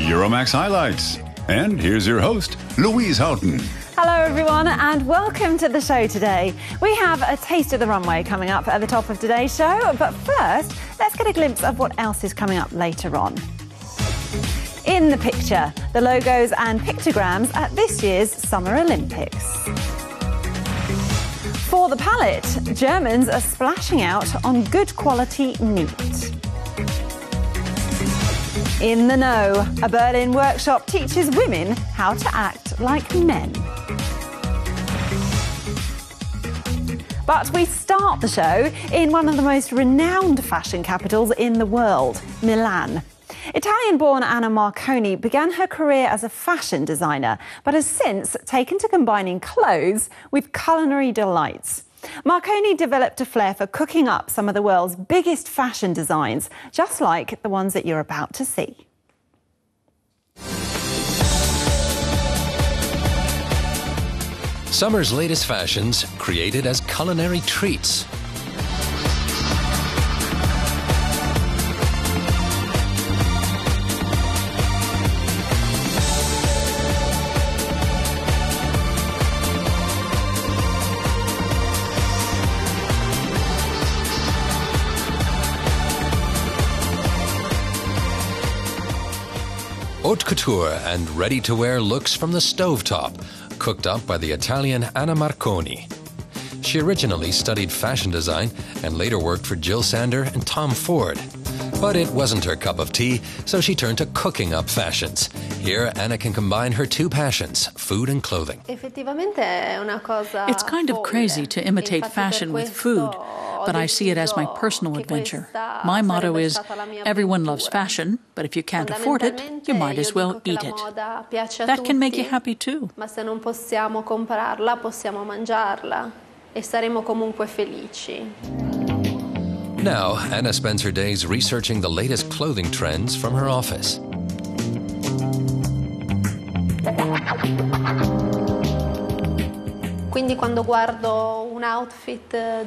Euromaxx highlights. And here's your host, Louise Houghton. Hello everyone and welcome to the show today. We have a taste of the runway coming up at the top of today's show, but first, let's get a glimpse of what else is coming up later on. In the picture, the logos and pictograms at this year's Summer Olympics. For the palate, Germans are splashing out on good quality meat. In the know, a Berlin workshop teaches women how to act like men. But we start the show in one of the most renowned fashion capitals in the world, Milan. Italian-born Anna Marconi began her career as a fashion designer, but has since taken to combining clothes with culinary delights. Marconi developed a flair for cooking up some of the world's biggest fashion designs, just like the ones that you're about to see. Summer's latest fashions created as culinary treats. Haute couture and ready-to-wear looks from the stovetop, cooked up by the Italian Anna Marconi. She originally studied fashion design and later worked for Jill Sander and Tom Ford. But it wasn't her cup of tea, so she turned to cooking up fashions. Here, Anna can combine her two passions, food and clothing. It's kind of crazy to imitate fashion with food, but I see it as my personal adventure. My motto is, everyone loves fashion, but if you can't afford it, you might as well eat it. That can make you happy too. Now, Anna spends her days researching the latest clothing trends from her office.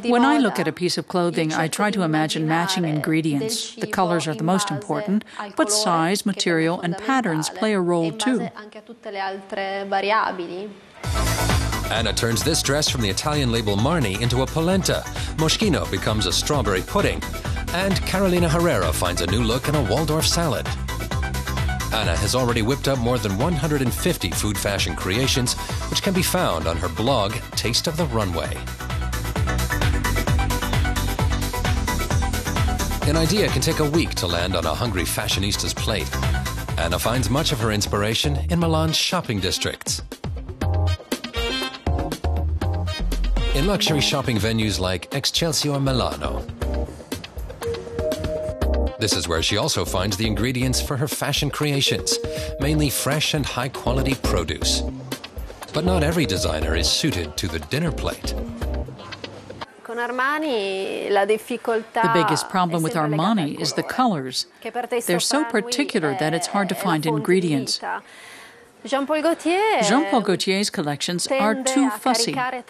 When I look at a piece of clothing, I try to imagine matching ingredients. The colors are the most important, but size, material, and patterns play a role too. Anna turns this dress from the Italian label Marni into a polenta. Moschino becomes a strawberry pudding. And Carolina Herrera finds a new look in a Waldorf salad. Anna has already whipped up more than 150 food fashion creations, which can be found on her blog, Taste of the Runway. An idea can take a week to land on a hungry fashionista's plate. Anna finds much of her inspiration in Milan's shopping districts. In luxury shopping venues like Excelsior Milano. This is where she also finds the ingredients for her fashion creations, mainly fresh and high-quality produce. But not every designer is suited to the dinner plate. The biggest problem with Armani is the colors. They're so particular that it's hard to find ingredients. Jean-Paul Gaultier's collections are too fussy. When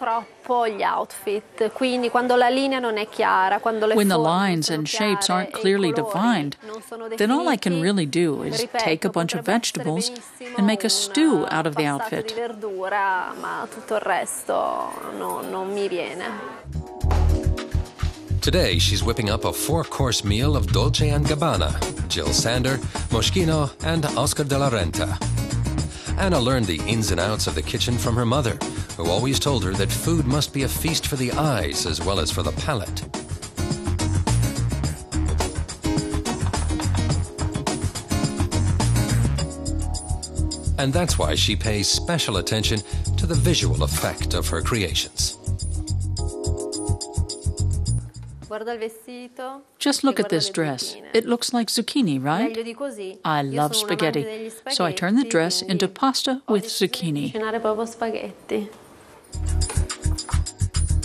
the lines and shapes aren't clearly defined, then all I can really do is take a bunch of vegetables and make a stew out of the outfit. Today, she's whipping up a 4-course meal of Dolce & Gabbana, Jill Sander, Moschino, and Oscar de la Renta. Anna learned the ins and outs of the kitchen from her mother, who always told her that food must be a feast for the eyes as well as for the palate. And that's why she pays special attention to the visual effect of her creations. Just look at this dress. It looks like zucchini, right? I love spaghetti, so I turn the dress into pasta with zucchini.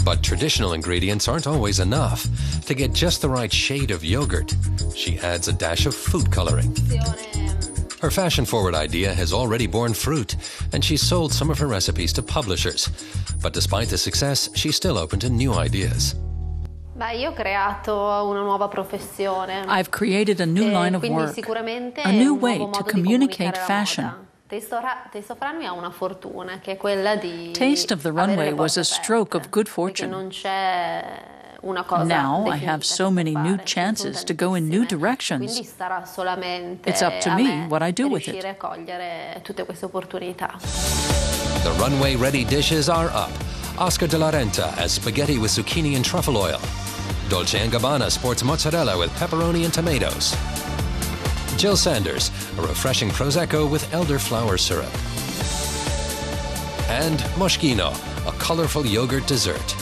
But traditional ingredients aren't always enough. To get just the right shade of yogurt, she adds a dash of food coloring. Her fashion-forward idea has already borne fruit, and she's sold some of her recipes to publishers. But despite the success, she's still open to new ideas. I've created a new line of work, a new way to communicate fashion. Taste of the Runway was a stroke of good fortune. Now I have so many new chances to go in new directions. It's up to me what I do with it. The runway-ready dishes are up. Oscar de la Renta has spaghetti with zucchini and truffle oil. Dolce & Gabbana sports mozzarella with pepperoni and tomatoes. Jill Sanders, a refreshing Prosecco with elderflower syrup. And Moschino, a colorful yogurt dessert.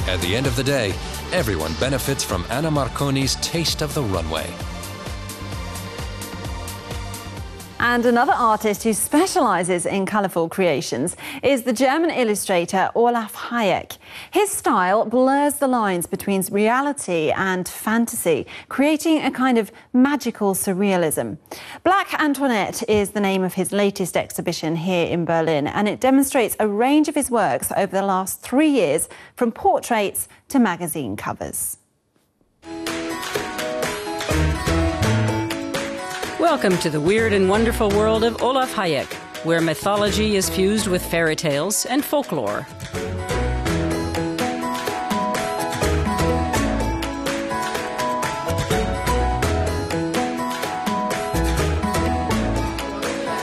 At the end of the day, everyone benefits from Anna Marconi's Taste of the Runway. And another artist who specialises in colourful creations is the German illustrator Olaf Hajek. His style blurs the lines between reality and fantasy, creating a kind of magical surrealism. Black Antoinette is the name of his latest exhibition here in Berlin, and it demonstrates a range of his works over the last 3 years, from portraits to magazine covers. Welcome to the weird and wonderful world of Olaf Hayek, where mythology is fused with fairy tales and folklore.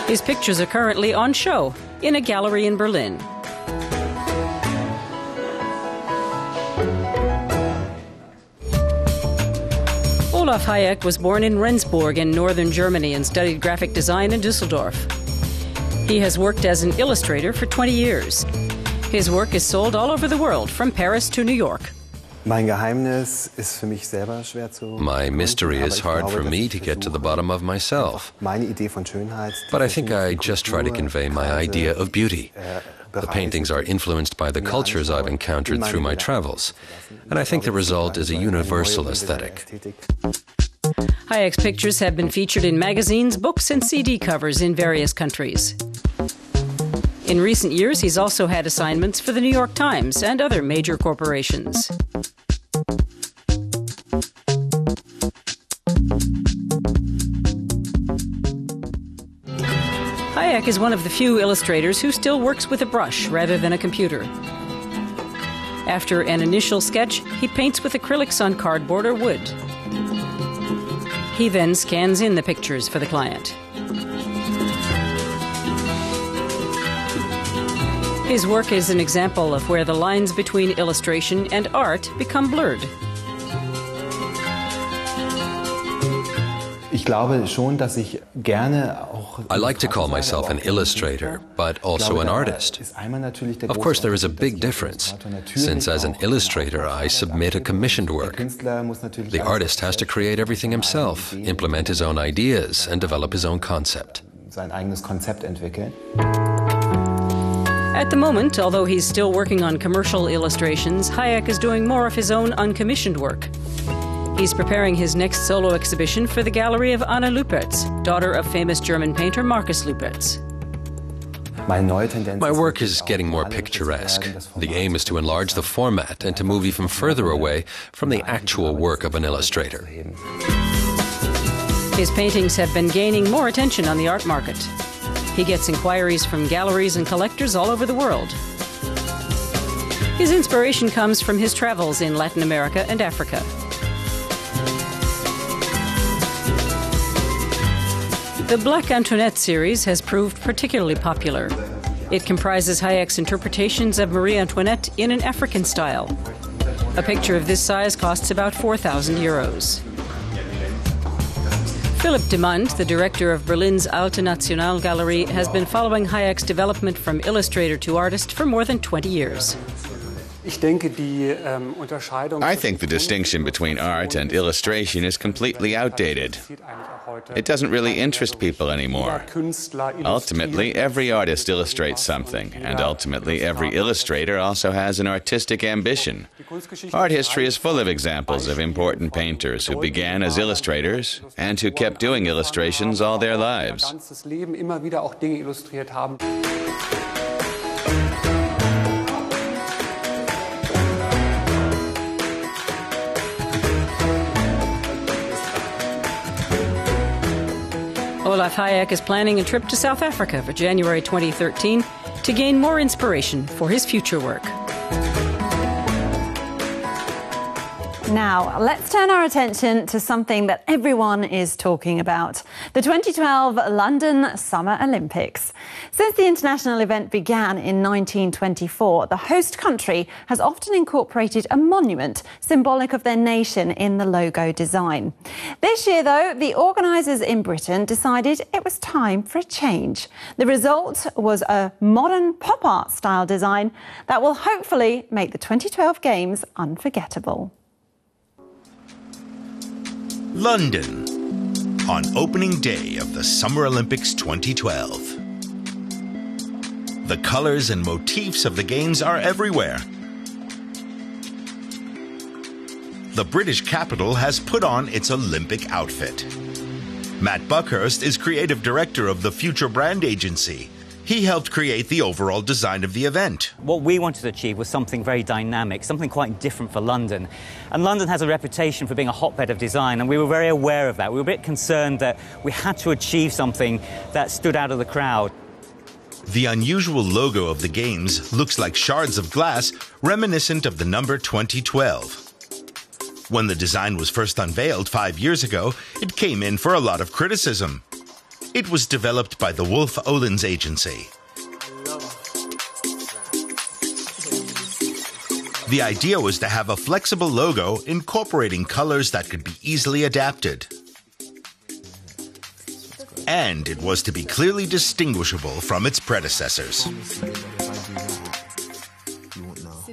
His pictures are currently on show in a gallery in Berlin. Olaf Hayek was born in Rendsburg in northern Germany and studied graphic design in Düsseldorf. He has worked as an illustrator for 20 years. His work is sold all over the world, from Paris to New York. My mystery is hard for me to get to the bottom of myself. But I think I just try to convey my idea of beauty. The paintings are influenced by the cultures I've encountered through my travels, and I think the result is a universal aesthetic. Hayek's pictures have been featured in magazines, books, and CD covers in various countries. In recent years, he's also had assignments for the New York Times and other major corporations. Hayek is one of the few illustrators who still works with a brush rather than a computer. After an initial sketch, he paints with acrylics on cardboard or wood. He then scans in the pictures for the client. His work is an example of where the lines between illustration and art become blurred. I like to call myself an illustrator, but also an artist. Of course, there is a big difference, since as an illustrator I submit a commissioned work. The artist has to create everything himself, implement his own ideas, and develop his own concept. At the moment, although he's still working on commercial illustrations, Hayek is doing more of his own uncommissioned work. He's preparing his next solo exhibition for the gallery of Anna Lüpertz, daughter of famous German painter Markus Lüpertz. My work is getting more picturesque. The aim is to enlarge the format and to move even further away from the actual work of an illustrator. His paintings have been gaining more attention on the art market. He gets inquiries from galleries and collectors all over the world. His inspiration comes from his travels in Latin America and Africa. The Black Antoinette series has proved particularly popular. It comprises Hayek's interpretations of Marie Antoinette in an African style. A picture of this size costs about €4,000. Philipp de Mund, the director of Berlin's Alte Nationalgalerie, has been following Hayek's development from illustrator to artist for more than 20 years. I think the distinction between art and illustration is completely outdated. It doesn't really interest people anymore. Ultimately, every artist illustrates something, and ultimately every illustrator also has an artistic ambition. Art history is full of examples of important painters who began as illustrators and who kept doing illustrations all their lives. Olaf Hajek is planning a trip to South Africa for January 2013 to gain more inspiration for his future work. Now, let's turn our attention to something that everyone is talking about, the 2012 London Summer Olympics. Since the international event began in 1924, the host country has often incorporated a monument symbolic of their nation in the logo design. This year, though, the organisers in Britain decided it was time for a change. The result was a modern pop art style design that will hopefully make the 2012 Games unforgettable. London, on opening day of the Summer Olympics 2012. The colours and motifs of the Games are everywhere. The British capital has put on its Olympic outfit. Matt Buckhurst is creative director of the Future brand agency. He helped create the overall design of the event. What we wanted to achieve was something very dynamic, something quite different for London. And London has a reputation for being a hotbed of design, and we were very aware of that. We were a bit concerned that we had to achieve something that stood out of the crowd. The unusual logo of the Games looks like shards of glass reminiscent of the number 2012. When the design was first unveiled 5 years ago, it came in for a lot of criticism. It was developed by the Wolf Olins agency. The idea was to have a flexible logo incorporating colors that could be easily adapted. And it was to be clearly distinguishable from its predecessors.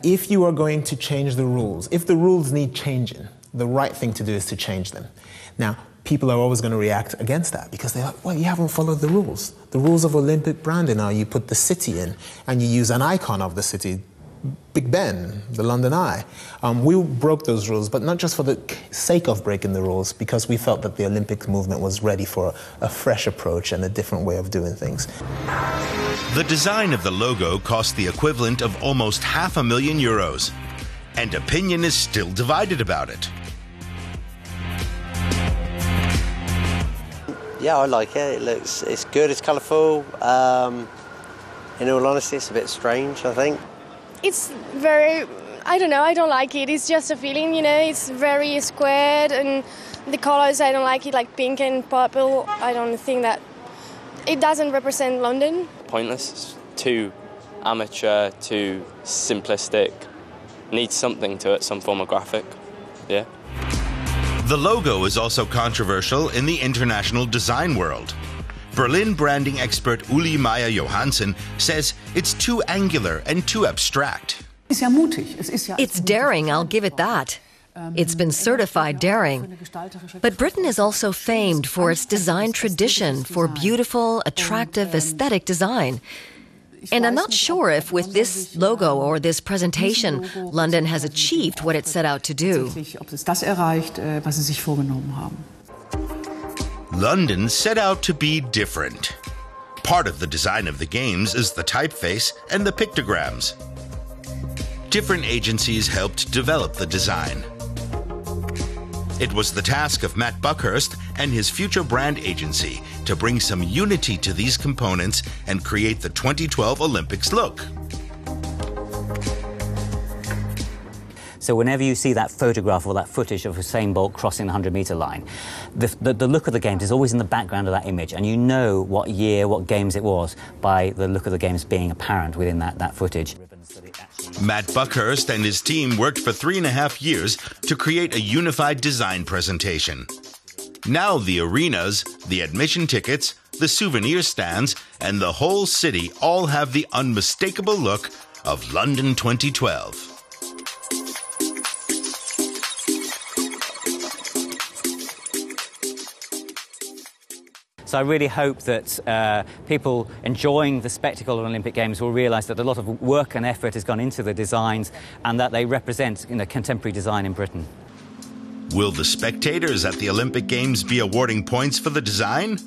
If you are going to change the rules, if the rules need changing, the right thing to do is to change them. Now, people are always going to react against that because they're like, well, you haven't followed the rules. The rules of Olympic branding are you put the city in and you use an icon of the city, Big Ben, the London Eye. We broke those rules, but not just for the sake of breaking the rules, because we felt that the Olympic movement was ready for a fresh approach and a different way of doing things. The design of the logo cost the equivalent of almost €500,000, and opinion is still divided about it. Yeah, I like it. It's good, it's colourful. In all honesty, it's a bit strange, I think. It's very, I don't know, I don't like it. It's just a feeling, you know, it's very squared and the colours, I don't like it, like pink and purple. I don't think that it doesn't represent London. Pointless, it's too amateur, too simplistic. Needs something to it, some form of graphic, yeah. The logo is also controversial in the international design world. Berlin branding expert Uli Meyer-Johansen says it's too angular and too abstract. It's daring, I'll give it that. It's been certified daring. But Britain is also famed for its design tradition, for beautiful, attractive, aesthetic design. And I'm not sure if with this logo or this presentation, London has achieved what it set out to do. London set out to be different. Part of the design of the Games is the typeface and the pictograms. Different agencies helped develop the design. It was the task of Matt Buckhurst and his Future brand agency to bring some unity to these components and create the 2012 Olympics look. So whenever you see that photograph or that footage of Usain Bolt crossing the 100-metre line, the look of the Games is always in the background of that image, and you know what year, what Games it was by the look of the Games being apparent within that footage. Matt Buckhurst and his team worked for 3.5 years to create a unified design presentation. Now the arenas, the admission tickets, the souvenir stands, and the whole city all have the unmistakable look of London 2012. So I really hope that people enjoying the spectacle of Olympic Games will realise that a lot of work and effort has gone into the designs and that they represent, you know, contemporary design in Britain. Will the spectators at the Olympic Games be awarding points for the design?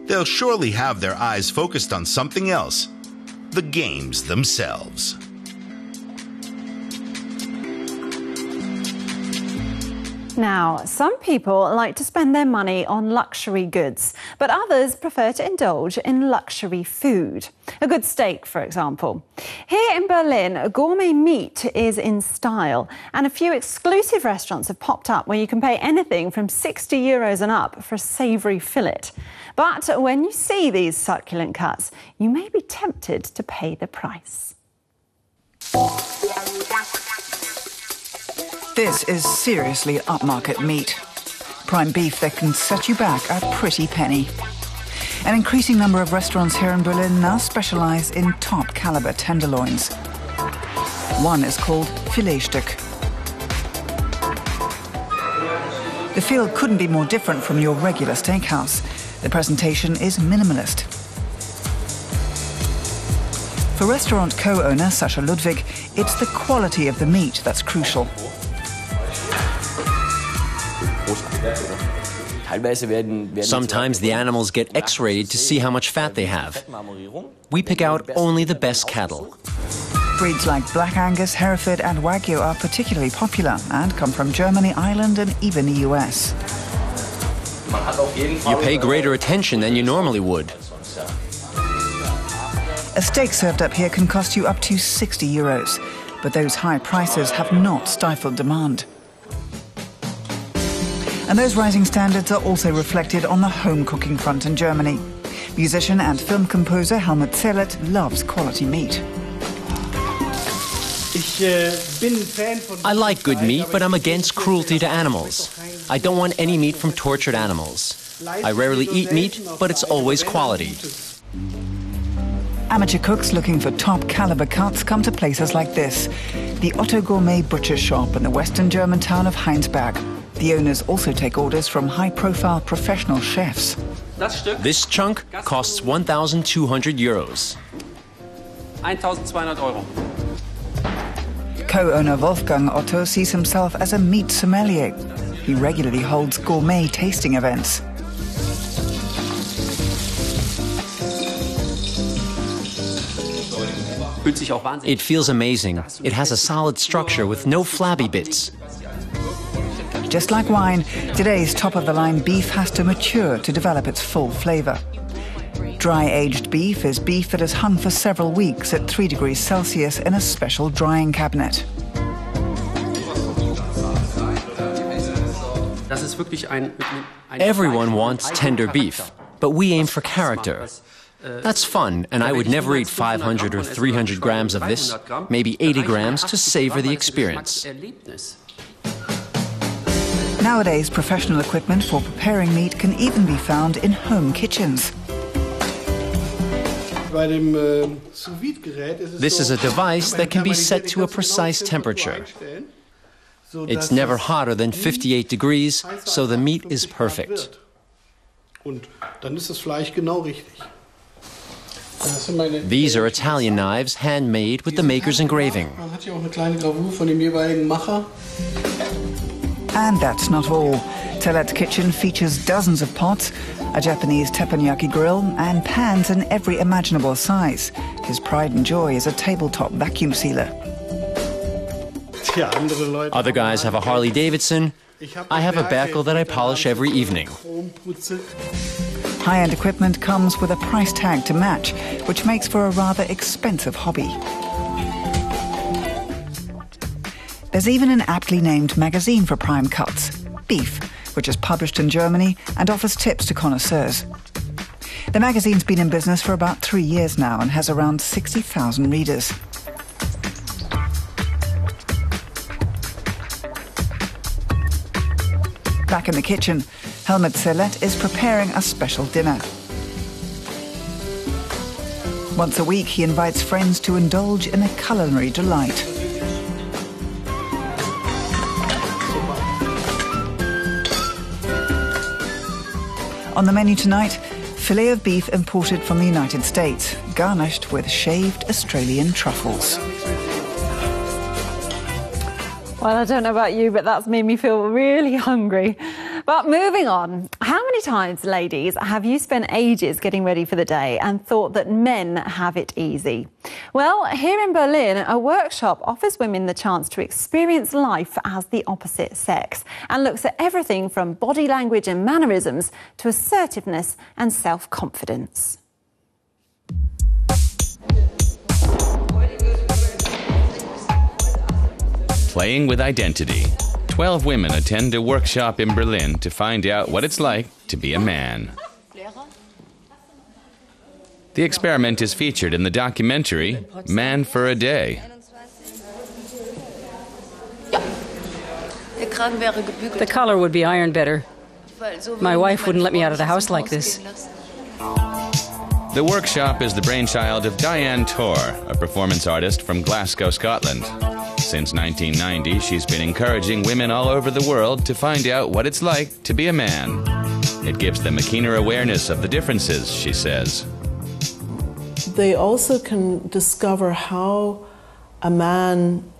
They'll surely have their eyes focused on something else, the Games themselves. Now, some people like to spend their money on luxury goods, but others prefer to indulge in luxury food. A good steak, for example. Here in Berlin, gourmet meat is in style, and a few exclusive restaurants have popped up where you can pay anything from €60 and up for a savoury fillet. But when you see these succulent cuts, you may be tempted to pay the price. This is seriously upmarket meat. Prime beef that can set you back a pretty penny. An increasing number of restaurants here in Berlin now specialise in top-caliber tenderloins. One is called Filetstück. The feel couldn't be more different from your regular steakhouse. The presentation is minimalist. For restaurant co-owner Sascha Ludwig, it's the quality of the meat that's crucial. Sometimes the animals get X-rayed to see how much fat they have. We pick out only the best cattle. Breeds like Black Angus, Hereford and Wagyu are particularly popular and come from Germany, Ireland and even the US. You pay greater attention than you normally would. A steak served up here can cost you up to €60, but those high prices have not stifled demand. And those rising standards are also reflected on the home cooking front in Germany. Musician and film composer Helmut Zerlett loves quality meat. I like good meat, but I'm against cruelty to animals. I don't want any meat from tortured animals. I rarely eat meat, but it's always quality. Amateur cooks looking for top-caliber cuts come to places like this, the Otto Gourmet butcher shop in the western German town of Heinsberg. The owners also take orders from high-profile professional chefs. This chunk costs €1,200. Co-owner Wolfgang Otto sees himself as a meat sommelier. He regularly holds gourmet tasting events. It feels amazing. It has a solid structure with no flabby bits. Just like wine, today's top-of-the-line beef has to mature to develop its full flavour. Dry-aged beef is beef that is hung for several weeks at 3 degrees Celsius in a special drying cabinet. Everyone wants tender beef, but we aim for character. That's fun, and I would never eat 500 or 300 grams of this, maybe 80 grams to savor the experience. Nowadays, professional equipment for preparing meat can even be found in home kitchens. This is a device that can be set to a precise temperature. It's never hotter than 58 degrees, so the meat is perfect. These are Italian knives, handmade with the maker's engraving. And that's not all. Zerlett's kitchen features dozens of pots, a Japanese teppanyaki grill, and pans in every imaginable size. His pride and joy is a tabletop vacuum sealer. Other guys have a Harley Davidson. I have a Berkel that I polish every evening. High-end equipment comes with a price tag to match, which makes for a rather expensive hobby. There's even an aptly named magazine for prime cuts, Beef, which is published in Germany and offers tips to connoisseurs. The magazine's been in business for about 3 years now and has around 60,000 readers. Back in the kitchen, Helmut Zerlett is preparing a special dinner. Once a week, he invites friends to indulge in a culinary delight. On the menu tonight, filet of beef imported from the United States, garnished with shaved Australian truffles. Well, I don't know about you, but that's made me feel really hungry. But moving on, How many times, ladies, have you spent ages getting ready for the day and thought that men have it easy? Well, here in Berlin, a workshop offers women the chance to experience life as the opposite sex and looks at everything from body language and mannerisms to assertiveness and self-confidence. Playing with identity. 12 women attend a workshop in Berlin to find out what it's like to be a man. The experiment is featured in the documentary Man for a Day. The collar would be ironed better. My wife wouldn't let me out of the house like this. The workshop is the brainchild of Diane Torr, a performance artist from Glasgow, Scotland. Since 1990, she's been encouraging women all over the world to find out what it's like to be a man. It gives them a keener awareness of the differences, she says. They also can discover how a man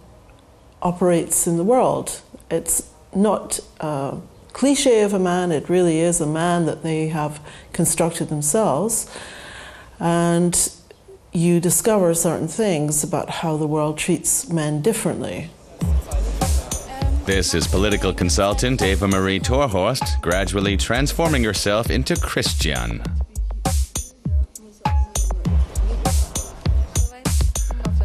operates in the world. It's not a cliché of a man, it really is a man that they have constructed themselves. And you discover certain things about how the world treats men differently. This is political consultant Eva Marie Torhorst, gradually transforming herself into Christian.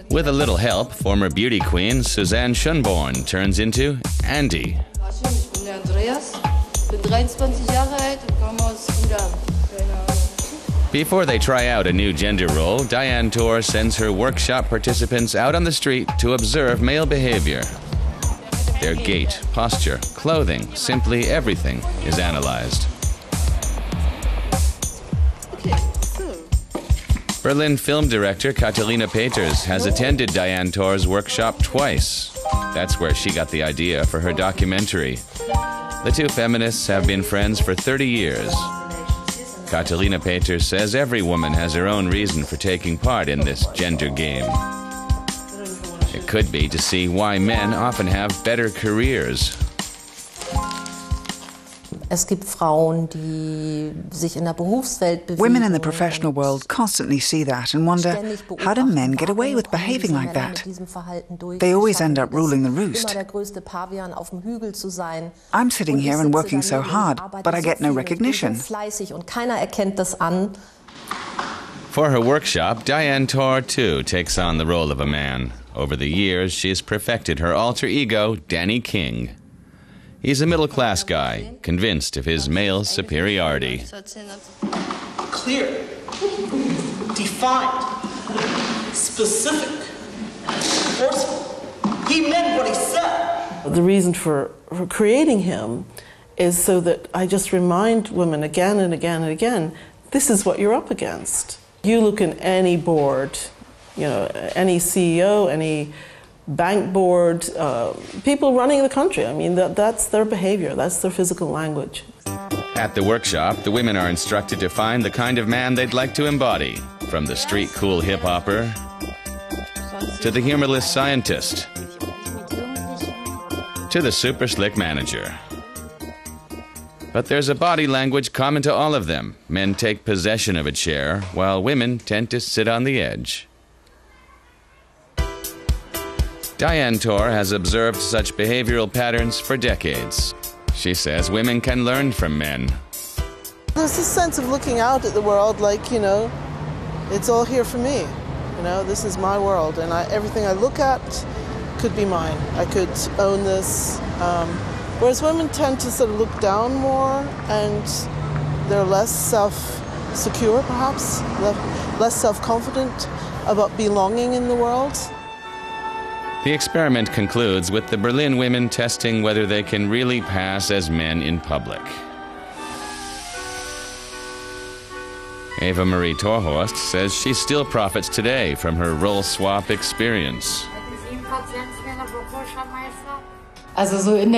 With a little help, former beauty queen Suzanne Schönborn turns into Andy. Before they try out a new gender role, Diane Torr sends her workshop participants out on the street to observe male behavior. Their gait, posture, clothing, simply everything is analyzed. Berlin film director Catalina Peters has attended Diane Torr's workshop twice. That's where she got the idea for her documentary. The two feminists have been friends for 30 years. Catalina Peters says every woman has her own reason for taking part in this gender game. It could be to see why men often have better careers. Women in the professional world constantly see that and wonder, how do men get away with behaving like that? They always end up ruling the roost. I'm sitting here and working so hard, but I get no recognition. For her workshop, Diane Torr too takes on the role of a man. Over the years, she's perfected her alter ego, Danny King. He's a middle-class guy, convinced of his male superiority. Clear, defined, specific, forceful. He meant what he said. The reason for creating him is so that I just remind women again and again and again, this is what you're up against. You look in any board, you know, any CEO, any bank board, people running the country. I mean, that's their behavior, that's their physical language. At the workshop, the women are instructed to find the kind of man they'd like to embody, from the street cool hip-hopper to the humorless scientist to the super slick manager. But there's a body language common to all of them. Men take possession of a chair, while women tend to sit on the edge. Diane Torr has observed such behavioral patterns for decades. She says women can learn from men. There's this sense of looking out at the world like, you know, it's all here for me. You know, this is my world, and everything I look at could be mine. I could own this. Whereas women tend to sort of look down more, and they're less self-secure, perhaps, less self-confident about belonging in the world. The experiment concludes with the Berlin women testing whether they can really pass as men in public. Eva Marie Torhorst says she still profits today from her role swap experience. Following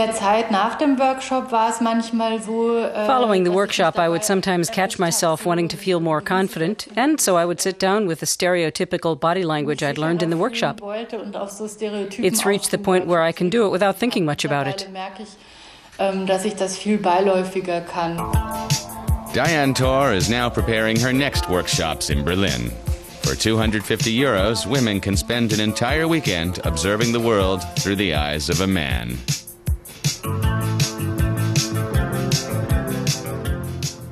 the workshop, I would sometimes catch myself wanting to feel more confident, and so I would sit down with the stereotypical body language I'd learned in the workshop. It's reached the point where I can do it without thinking much about it. dass ich das viel beiläufiger kann. Diane Tor is now preparing her next workshops in Berlin. For €250, women can spend an entire weekend observing the world through the eyes of a man.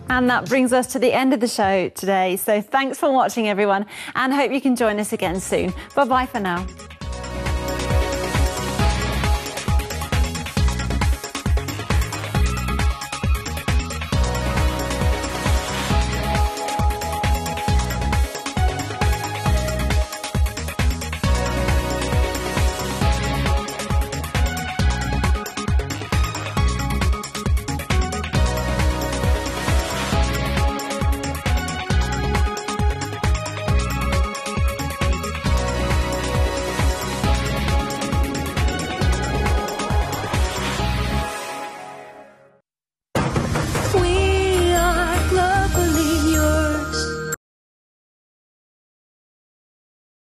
And that brings us to the end of the show today. So thanks for watching, everyone, and hope you can join us again soon. Bye-bye for now.